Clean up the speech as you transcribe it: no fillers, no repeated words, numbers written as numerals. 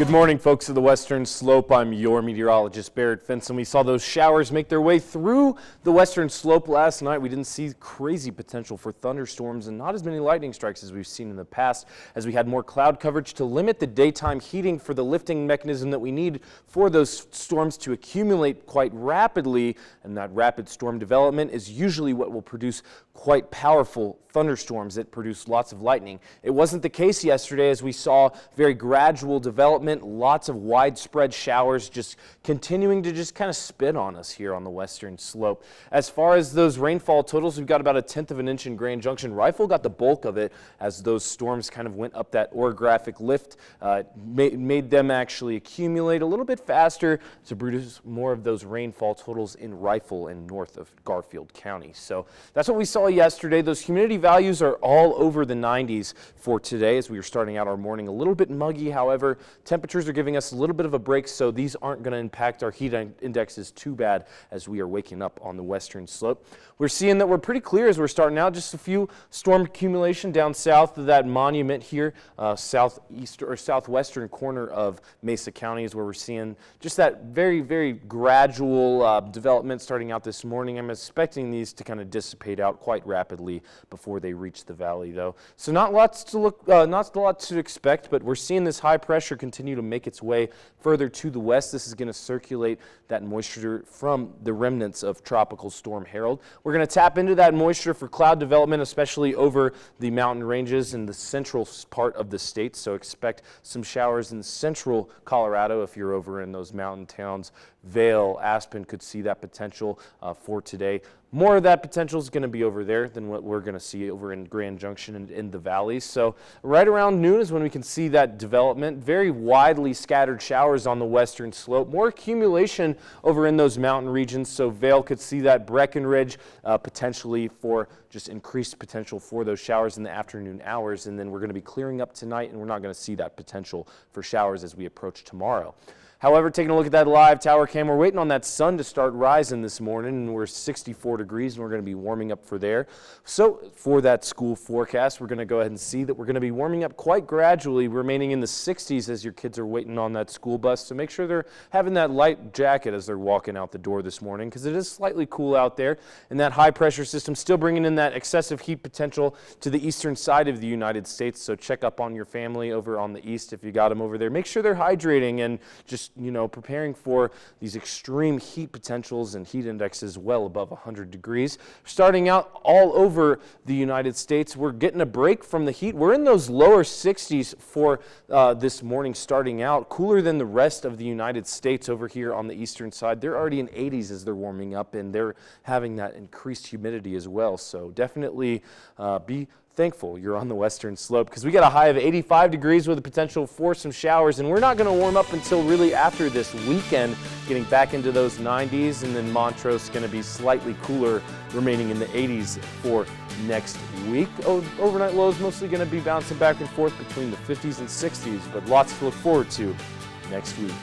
Good morning, folks of the Western Slope. I'm your meteorologist, Barrett Finson. We saw those showers make their way through the Western Slope last night. We didn't see crazy potential for thunderstorms and not as many lightning strikes as we've seen in the past, as we had more cloud coverage to limit the daytime heating for the lifting mechanism that we need for those storms to accumulate quite rapidly. And that rapid storm development is usually what will produce quite powerful thunderstorms that produce lots of lightning. It wasn't the case yesterday, as we saw very gradual development, lots of widespread showers just continuing to just kind of spit on us here on the Western Slope. As far as those rainfall totals, we've got about 1/10 of an inch in Grand Junction. Rifle got the bulk of it as those storms kind of went up that orographic lift, made them actually accumulate a little bit faster to produce more of those rainfall totals in Rifle and north of Garfield County. So that's what we saw yesterday. Those humidity values are all over the 90s for today as we were starting out our morning. A little bit muggy, however. Temperatures are giving us a little bit of a break, so these aren't going to impact our heat indexes too bad as we are waking up on the Western Slope. We're seeing that we're pretty clear as we're starting out. Just a few storm accumulation down south of that monument here, southeast or southwestern corner of Mesa County is where we're seeing just that very, very gradual development starting out this morning. I'm expecting these to kind of dissipate out quite rapidly before they reach the valley, though. So not a lot to expect, but we're seeing this high pressure continue to make its way further to the west. This is going to circulate that moisture from the remnants of Tropical Storm Harold. We're going to tap into that moisture for cloud development, especially over the mountain ranges in the central part of the state. So expect some showers in central Colorado if you're over in those mountain towns. Vail, Aspen could see that potential for today. More of that potential is going to be over there than what we're going to see over in Grand Junction and in the valleys. So right around noon is when we can see that development. Very widely scattered showers on the Western Slope. More accumulation over in those mountain regions. So Vail could see that Breckenridge potentially for just increased potential for those showers in the afternoon hours. And then we're going to be clearing up tonight, and we're not going to see that potential for showers as we approach tomorrow. However, taking a look at that live tower cam, we're waiting on that sun to start rising this morning, and we're 64 degrees, and we're going to be warming up for there. So for that school forecast, we're going to go ahead and see that we're going to be warming up quite gradually, remaining in the 60s as your kids are waiting on that school bus. So make sure they're having that light jacket as they're walking out the door this morning, because it is slightly cool out there. And that high pressure system still bringing in that excessive heat potential to the eastern side of the United States. So check up on your family over on the east if you got them over there. Make sure they're hydrating and just preparing for these extreme heat potentials and heat indexes well above 100 degrees. Starting out all over the United States, we're getting a break from the heat. We're in those lower 60s for this morning starting out, cooler than the rest of the United States over here on the eastern side. They're already in 80s as they're warming up, and they're having that increased humidity as well. So definitely be thankful you're on the Western Slope, because we got a high of 85 degrees with the potential for some showers, and we're not going to warm up until really after this weekend, getting back into those 90s, and then Montrose going to be slightly cooler, remaining in the 80s for next week. Overnight lows mostly going to be bouncing back and forth between the 50s and 60s, but lots to look forward to next week.